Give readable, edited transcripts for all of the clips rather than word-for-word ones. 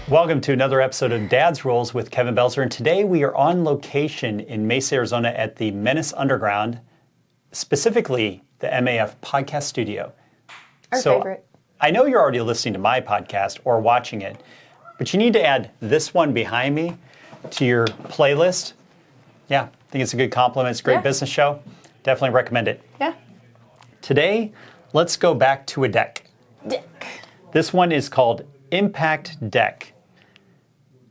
Welcome to another episode of Dad's Rules with Kevin Belzer, and today we are on location in Mesa, Arizona at the Menace Underground, specifically the MAF podcast studio. Our favorite. I know you're already listening to my podcast or watching it, but you need to add this one behind me to your playlist. Yeah, I think it's a good compliment. It's a great business show. Definitely recommend it. Yeah. Today, let's go back to a deck. This one is called Impact Deck.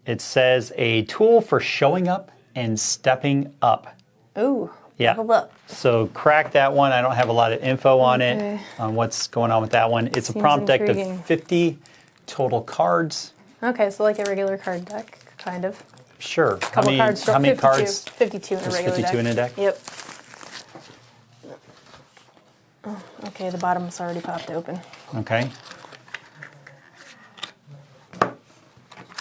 It says a tool for showing up and stepping up. Ooh. Yeah. Level up. So crack that one. I don't have a lot of info on it, on what's going on with that one. It's Seems a prompt intriguing. deck of 50 total cards. Okay, so like a regular card deck, kind of. Sure. Couple cards. How many 52, cards? 52 in a There's regular 52 in a deck? Yep. Oh, okay, the bottom's already popped open. Okay.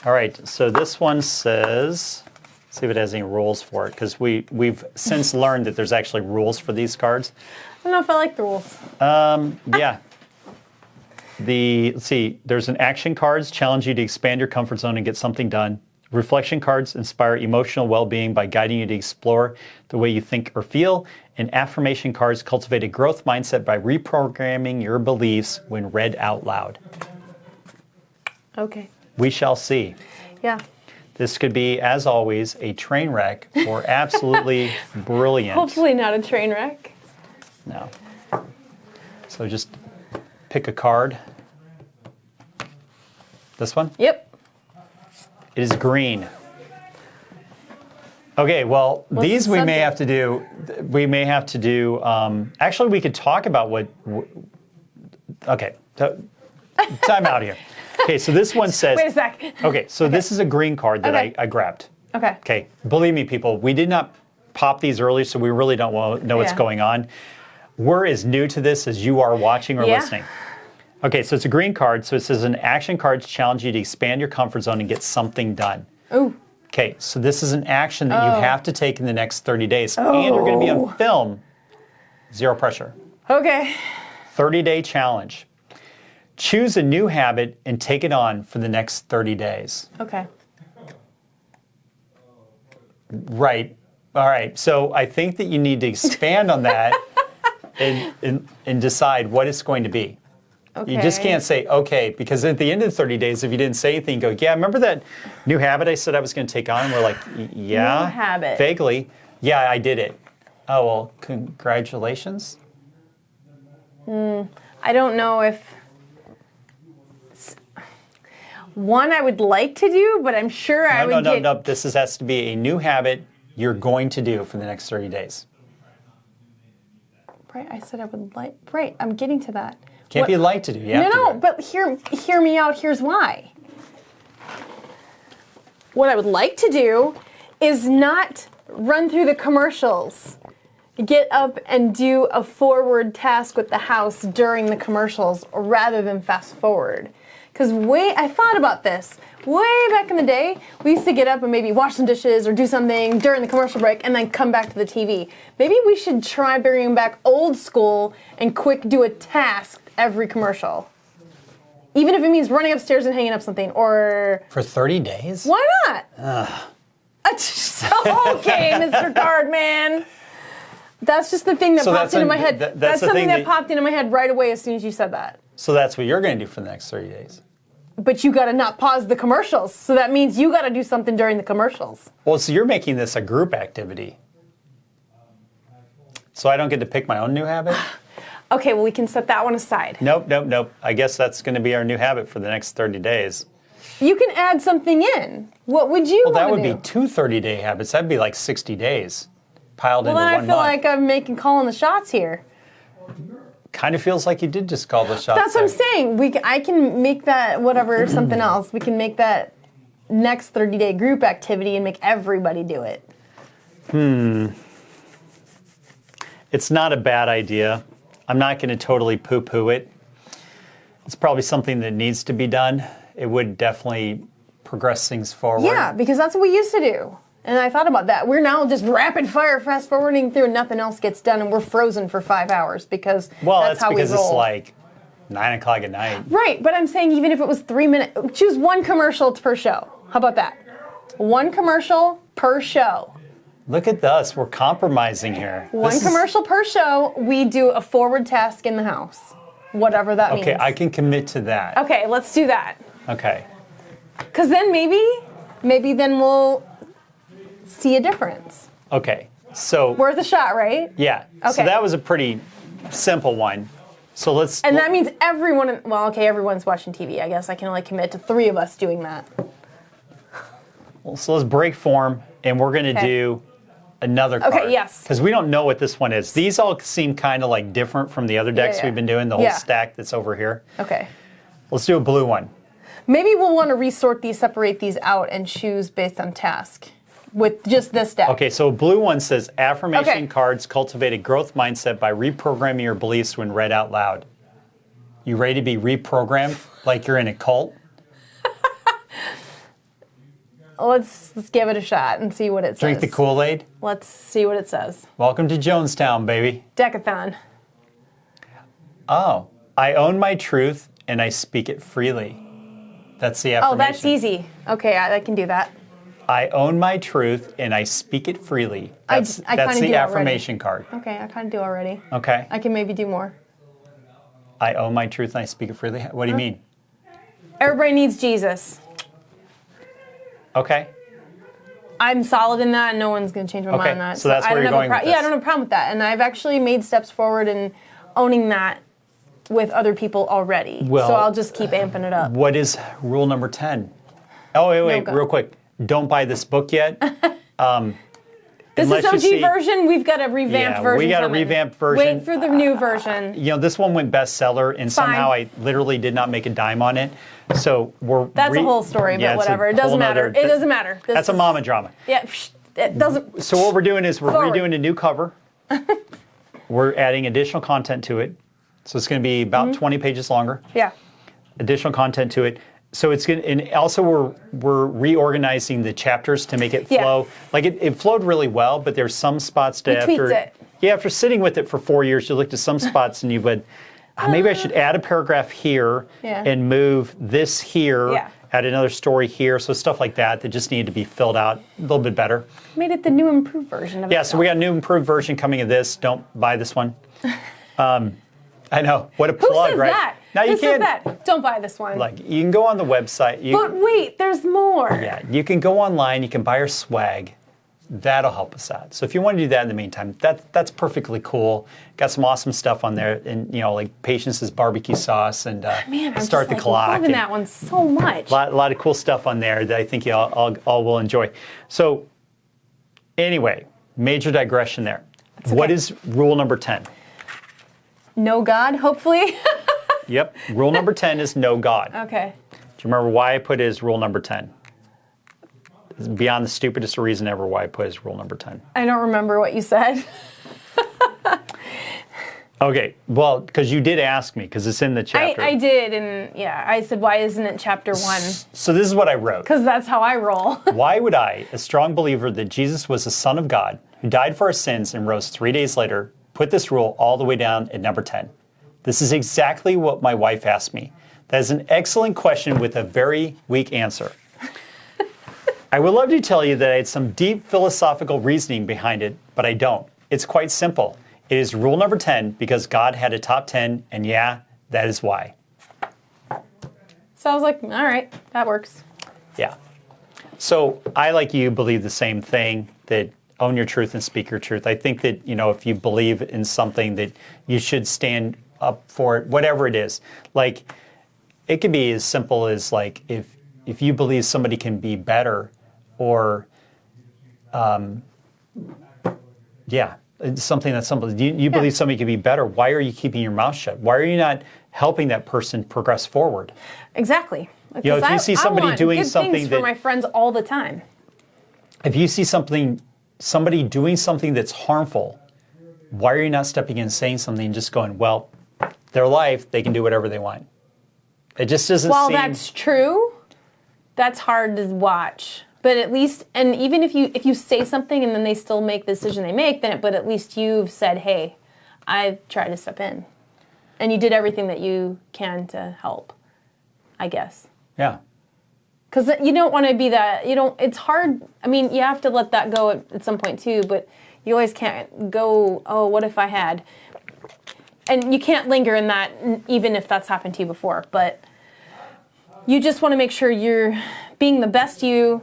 All right, so this one says, let's see if it has any rules for it, because we've since learned that there's actually rules for these cards. I don't know if I like the rules. Yeah. Let's see, there's an action cards, challenge you to expand your comfort zone and get something done. Reflection cards inspire emotional well-being by guiding you to explore the way you think or feel. And affirmation cards cultivate a growth mindset by reprogramming your beliefs when read out loud. Okay. We shall see. Yeah. This could be, as always, a train wreck or absolutely brilliant. Hopefully not a train wreck. No. So just pick a card. This one? Yep. It is green. Okay, well, What's these the we may subject? have to do, actually we could talk about okay, time out here. Okay, so this one says, Wait a sec. okay, so this is a green card that Okay. I grabbed. Okay. Okay, believe me, people, we did not pop these early, so we really don't know what's Yeah. going on. We're as new to this as you are watching or Yeah. listening. Okay, so it's a green card, so it says an action card to challenge you to expand your comfort zone and get something done. Ooh. Okay, so this is an action that you have to take in the next 30 days, and you're going to be on film. Zero pressure. Okay. 30-day challenge. Choose a new habit and take it on for the next 30 days. Okay. Right. All right. So I think that you need to expand on that and decide what it's going to be. Okay. You just can't say, okay, because at the end of the 30 days, if you didn't say anything, go, yeah, remember that new habit I said I was going to take on? And we're like, yeah. New habit. Vaguely. Yeah, I did it. Oh, well, congratulations. I don't know if... One I would like to do, but I'm sure I would get... No. This has to be a new habit you're going to do for the next 30 days. Right, I said I would like... Right, I'm getting to that. Can't be like to do. You have to do No, it. but hear me out. Here's why. What I would like to do is not run through the commercials. Get up and do a forward task with the house during the commercials rather than fast forward. Because I thought about this. Way back in the day, we used to get up and maybe wash some dishes or do something during the commercial break and then come back to the TV. Maybe we should try bringing back old school and quick do a task every commercial. Even if it means running upstairs and hanging up something, or... For 30 days? Why not? Okay, Mr. Cardman. That's just the thing that popped into my head. That's something that popped into my head right away as soon as you said that. So that's what you're going to do for the next 30 days. But you got to not pause the commercials. So that means you got to do something during the commercials. Well, so you're making this a group activity. So I don't get to pick my own new habit? Okay, well, we can set that one aside. Nope. I guess that's going to be our new habit for the next 30 days. You can add something in. What would you want to do? Well, that would be 2 30-day habits. That'd be like 60 days piled into Well, then one I feel month. like I'm calling the shots here. Kind of feels like you did just call the shots. That's what I'm saying. I can make that whatever something else. We can make that next 30-day group activity and make everybody do it. It's not a bad idea. I'm not going to totally poo-poo it. It's probably something that needs to be done. It would definitely progress things forward. Yeah, because that's what we used to do. And I thought about that. We're now just rapid fire fast forwarding through and nothing else gets done and we're frozen for 5 hours because that's how we roll. It's like 9 o'clock at night. Right, but I'm saying even if it was 3 minutes, choose one commercial per show. How about that? One commercial per show. Look at us. We're compromising here. One commercial per show. We do a forward task in the house. Whatever that means. Okay, I can commit to that. Okay, let's do that. Okay. Because then maybe then we'll see a difference. Okay, so... Worth a shot, right? Yeah. Okay. So that was a pretty simple one. So let's... And that means everyone, well, okay, everyone's watching TV. I guess I can only commit to 3 of us doing that. So let's break form, and we're going to do another card. Okay, yes. Because we don't know what this one is. These all seem kind of like different from the other decks yeah. we've been doing, the whole stack that's over here. Okay. Let's do a blue one. Maybe we'll want to resort these, separate these out, and choose based on task with just this deck. Okay, so a blue one says, affirmation cards cultivate a growth mindset by reprogramming your beliefs when read out loud. You ready to be reprogrammed like you're in a cult? Let's give it a shot and see what it says. Drink the Kool-Aid? Let's see what it says. Welcome to Jonestown, baby. Decathon. Oh, I own my truth and I speak it freely. That's the affirmation. Oh, that's easy. Okay, I can do that. I own my truth and I speak it freely. That's I kinda the do affirmation card. Okay, I kind of do already. Okay. I can maybe do more. I own my truth and I speak it freely. What do you mean? Everybody needs Jesus. Okay. I'm solid in that, and no one's going to change my mind on that. So that's where you're going with this. Yeah, I don't have a problem with that. And I've actually made steps forward in owning that with other people already. Well, so I'll just keep amping it up. What is rule number 10? Oh, wait, real quick. Don't buy this book yet. This is OG version. We've got a revamped version. We got a revamped version. Wait for the new version. You know, this one went bestseller, and somehow I literally did not make a dime on it. So we're... That's a whole story, but whatever. It doesn't matter. It doesn't matter. That's a mama drama. Yeah, it doesn't... So what we're doing is we're redoing a new cover. We're adding additional content to it. So it's going to be about 20 pages longer. Yeah. Additional content to it. So it's going to, and also we're reorganizing the chapters to make it flow. Like it flowed really well, but there's some spots that after sitting with it for 4 years, you looked at some spots and you would, maybe I should add a paragraph here and move this here, add another story here. So stuff like that just needed to be filled out a little bit better. Made it the new improved version of it. Yeah, so we got a new improved version coming of this. Don't buy this one. I know. What a plug, Who says right? that? Now Who you says can't. that? Don't buy this one. Like you can go on the website. But wait, there's more. Yeah, you can go online. You can buy our swag. That'll help us out. So if you want to do that in the meantime, that's perfectly cool. Got some awesome stuff on there, and like Patience's barbecue sauce and Man, I'm start the just clock. loving that one so much. A lot of cool stuff on there that I think you all will enjoy. So anyway, major digression there. Okay. What is rule number 10? No God, hopefully. Yep. Rule number 10 is no God. Okay. Do you remember why I put it as rule number 10? It's beyond the stupidest reason ever why I put it as rule number 10. I don't remember what you said. Okay. Well, because you did ask me, because it's in the chapter. I did, and I said, why isn't it chapter 1? So this is what I wrote. Because that's how I roll. Why would I, a strong believer that Jesus was the Son of God, who died for our sins and rose 3 days later, put this rule all the way down at number 10? This is exactly what my wife asked me. That is an excellent question with a very weak answer. I would love to tell you that I had some deep philosophical reasoning behind it, but I don't. It's quite simple. It is rule number 10 because God had a top 10, and that is why. So I was like, all right, that works. Yeah. So I, like you, believe the same thing, that own your truth and speak your truth. I think that, if you believe in something, that you should stand up for it, whatever it is. Like, it could be as simple as, like, if you believe somebody can be better, or, it's something that's simple. You believe somebody can be better. Why are you keeping your mouth shut? Why are you not helping that person progress forward? Exactly. If you see somebody doing something things for my friends all the time. If you see somebody doing something that's harmful, why are you not stepping in and saying something and just going, well, their life, they can do whatever they want? It just doesn't seem... Well, that's true. That's hard to watch. But at least, and even if you say something and then they still make the decision they make, but at least you've said, hey, I've tried to step in. And you did everything that you can to help, I guess. Yeah. Because you don't want to be that, it's hard. I mean, you have to let that go at some point too, but you always can't go, oh, what if I had? And you can't linger in that even if that's happened to you before. But you just want to make sure you're being the best you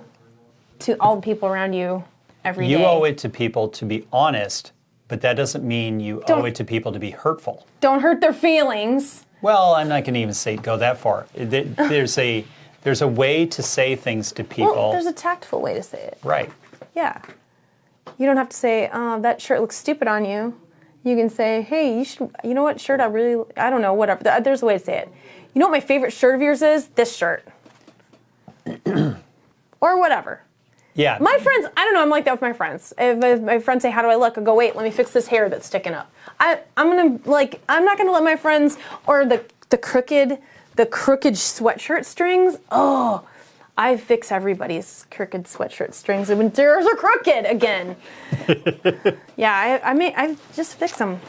to all the people around you every day. You owe it to people to be honest, but that doesn't mean you owe it to people to be hurtful. Don't hurt their feelings. Well, I'm not going to even say go that far. There's a way to say things to people. Well, there's a tactful way to say it. Right. Yeah. You don't have to say, oh, that shirt looks stupid on you. You can say, hey, you know what shirt I don't know, whatever. There's a way to say it. You know what my favorite shirt of yours is? This shirt. Or whatever. Yeah. My friends, I don't know, I'm like that with my friends. If my friends say, how do I look? I go, wait, let me fix this hair that's sticking up. I'm not going to let my friends, or the crooked sweatshirt strings. Oh, I fix everybody's crooked sweatshirt strings when theirs are crooked again. Yeah, I just fix them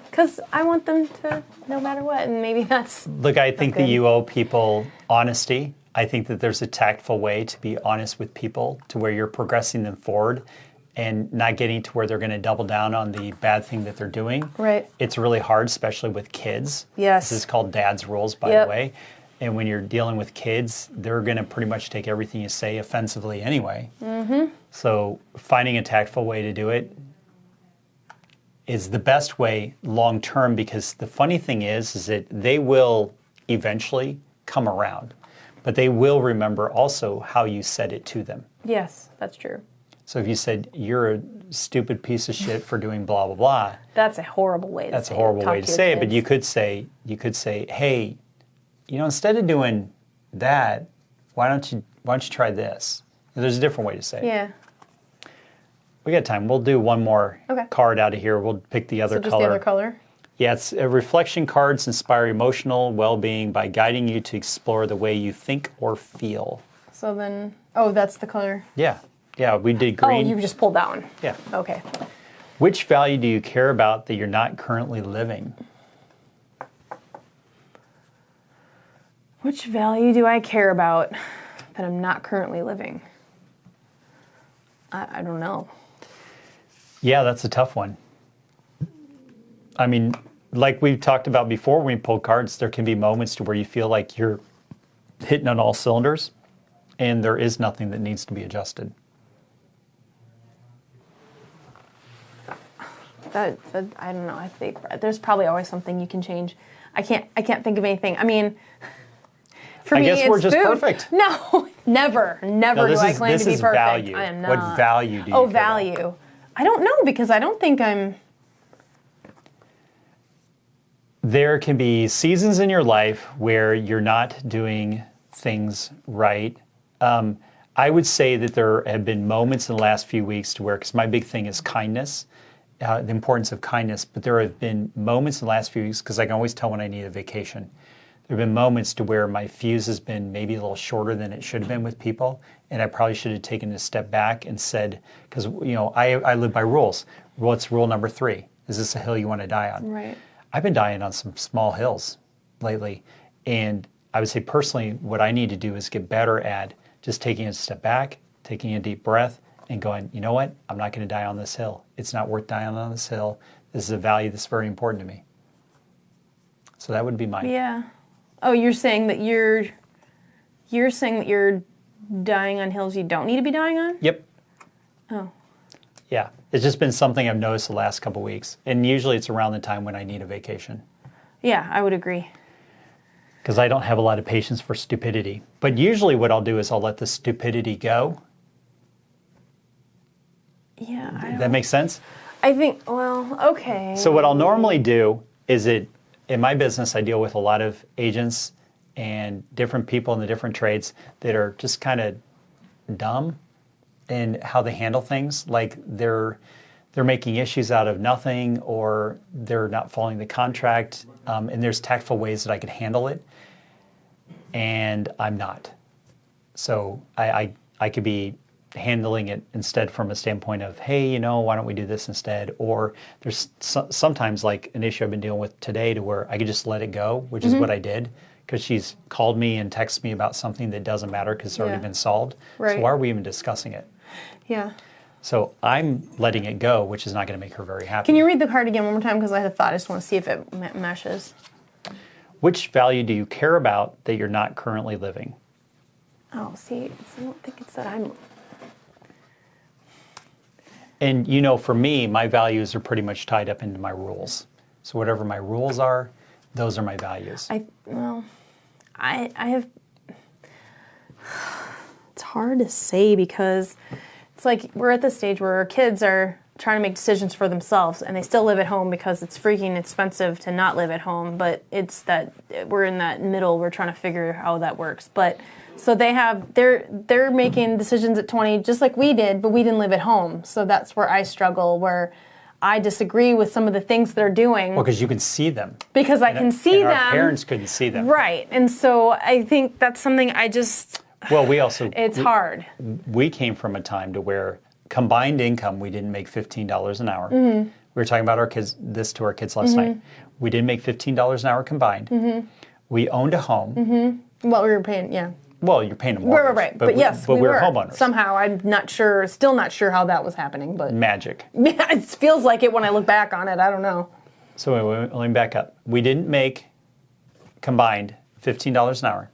because I want them to no matter what, and maybe that's. Look, I think that you owe people honesty. I think that there's a tactful way to be honest with people to where you're progressing them forward and not getting to where they're going to double down on the bad thing that they're doing. Right. It's really hard, especially with kids. Yes. This is called dad's rules, by the way. And when you're dealing with kids, they're going to pretty much take everything you say offensively anyway. Mm-hmm. So finding a tactful way to do it is the best way long term, because the funny thing is that they will eventually come around, but they will remember also how you said it to them. Yes, that's true. So if you said, you're a stupid piece of shit for doing blah, blah, blah. That's a horrible way to say it. That's a horrible way to say it, but you could say, hey, instead of doing that, why don't you try this? There's a different way to say it. Yeah. We got time. We'll do one more card out of here. We'll pick the other color. Just the other color? Yeah, it's reflection cards inspire emotional well-being by guiding you to explore the way you think or feel. So then, that's the color. Yeah, we did green. Oh, you just pulled that one. Yeah. Okay. Which value do you care about that you're not currently living? Which value do I care about that I'm not currently living? I don't know. Yeah, that's a tough one. I mean, like we've talked about before when we pulled cards, there can be moments to where you feel like you're hitting on all cylinders and there is nothing that needs to be adjusted. I don't know. I think there's probably always something you can change. I can't think of anything. I mean, for me, guess we're just food. Perfect. No, never do I claim to be perfect. Value. I am not. What value do you care about? Value. I don't know, because I don't think I'm. There can be seasons in your life where you're not doing things right. I would say that there have been moments in the last few weeks to where, because my big thing is kindness, the importance of kindness, but there have been moments in the last few weeks, because I can always tell when I need a vacation. There have been moments to where my fuse has been maybe a little shorter than it should have been with people, and I probably should have taken a step back and said, because I live by rules. What's rule number 3? Is this a hill you want to die on? Right. I've been dying on some small hills lately, and I would say personally what I need to do is get better at just taking a step back, taking a deep breath, and going, you know what? I'm not going to die on this hill. It's not worth dying on this hill. This is a value that's very important to me. So that would be mine. Yeah. Oh, you're saying that you're dying on hills you don't need to be dying on? Yep. Oh. Yeah. It's just been something I've noticed the last couple of weeks. And usually it's around the time when I need a vacation. Yeah, I would agree. Because I don't have a lot of patience for stupidity. But usually what I'll do is I'll let the stupidity go. Yeah. That makes sense? I think, well, okay. So what I'll normally do is in my business, I deal with a lot of agents and different people in the different trades that are just kind of dumb in how they handle things. Like they're making issues out of nothing, or they're not following the contract. And there's tactful ways that I could handle it, and I'm not. So I could be handling it instead from a standpoint of, hey, why don't we do this instead? Or there's sometimes like an issue I've been dealing with today to where I could just let it go, which is what I did, because she's called me and texted me about something that doesn't matter because it's already been solved. Right. So why are we even discussing it? Yeah. So I'm letting it go, which is not going to make her very happy. Can you read the card again one more time? Because I had a thought. I just want to see if it meshes. Which value do you care about that you're not currently living? Oh, see, I don't think it's that I'm... And for me, my values are pretty much tied up into my rules. So whatever my rules are, those are my values. I have... It's hard to say because it's like we're at the stage where our kids are trying to make decisions for themselves and they still live at home because it's freaking expensive to not live at home, but it's that we're in that middle, we're trying to figure how that works. But so they're making decisions at 20 just like we did, but we didn't live at home. So that's where I struggle, where I disagree with some of the things they're doing. Well, because you can see them. Because I can see them. Our parents couldn't see them. Right. And so I think that's something I just... Well, it's hard. We came from a time to where combined income, we didn't make $15 an hour. We were talking about to our kids last night. We didn't make $15 an hour combined. We owned a home. Well, we were paying, yeah. Well, you're paying a mortgage. Right. But yes, we were homeowners. Somehow, I'm still not sure how that was happening, but... Magic. Yeah, it feels like it when I look back on it. I don't know. So let me back up. We didn't make combined $15 an hour.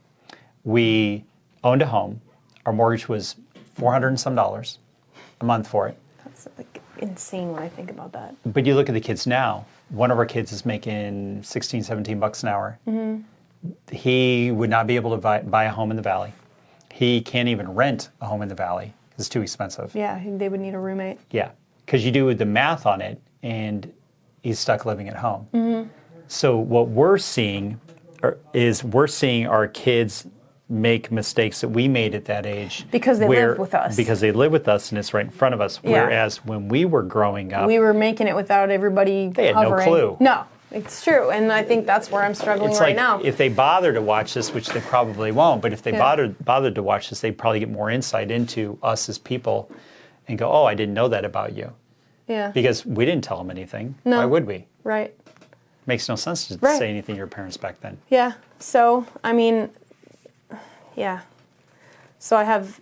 We owned a home. Our mortgage was $400 and some a month for it. That's like insane when I think about that. But you look at the kids now. One of our kids is making 16, 17 bucks an hour. He would not be able to buy a home in the Valley. He can't even rent a home in the Valley because it's too expensive. Yeah, they would need a roommate. Yeah, because you do the math on it, and he's stuck living at home. So what we're seeing is our kids make mistakes that we made at that age. Because they live with us. Because they live with us and it's right in front of us. Yeah. Whereas when we were growing up... We were making it without everybody They had hovering. no clue. No, it's true. And I think that's where I'm struggling It's right like now. if they bother to watch this, which they probably won't, but if they bothered to watch this, they'd probably get more insight into us as people and go, oh, I didn't know that about you. Yeah. Because we didn't tell them anything. No. Why would we? Right. Makes no sense to Right. say anything to your parents back then. Yeah. So, I mean, yeah. So I have...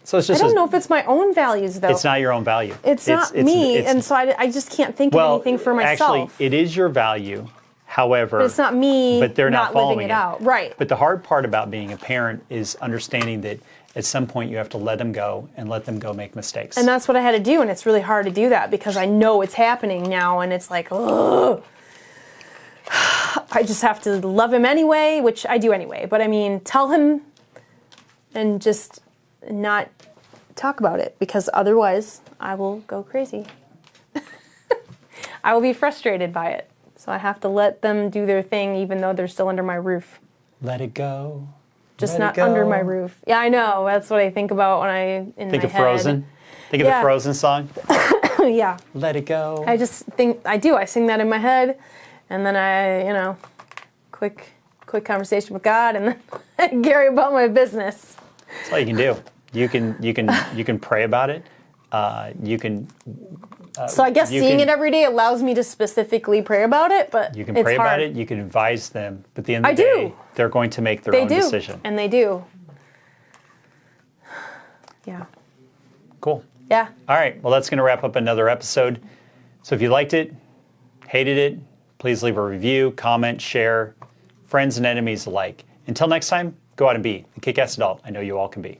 So it's just I don't know if it's my own values, though. It's not your own value. It's not me, and so I just can't think of anything for myself. Actually, it is your value. However, But it's not me but they're not following living it out. Right. But the hard part about being a parent is understanding that at some point you have to let them go and let them go make mistakes. And that's what I had to do, and it's really hard to do that because I know it's happening now, and it's like, ugh. I just have to love him anyway, which I do anyway. But I mean, tell him and just not talk about it because otherwise I will go crazy. I will be frustrated by it. So I have to let them do their thing even though they're still under my roof. Let it go. Just not under my roof. Yeah, I know. That's what I think about when I think of Frozen. Think of the Frozen song. Yeah. Let it go. I just think I do. I sing that in my head, and then I, quick conversation with God, and then Gary about my business. That's all you can do. You can pray about it. You can. So I guess seeing it every day allows me to specifically pray about it, but you can it's pray hard. about it. You can advise them, but at the end of the day, they're going to make their own decision. And they do. Yeah. Cool. Yeah. All right. Well, that's going to wrap up another episode. So if you liked it, hated it, please leave a review, comment, share, friends and enemies alike. Until next time, go out and be the kick-ass adult I know you all can be.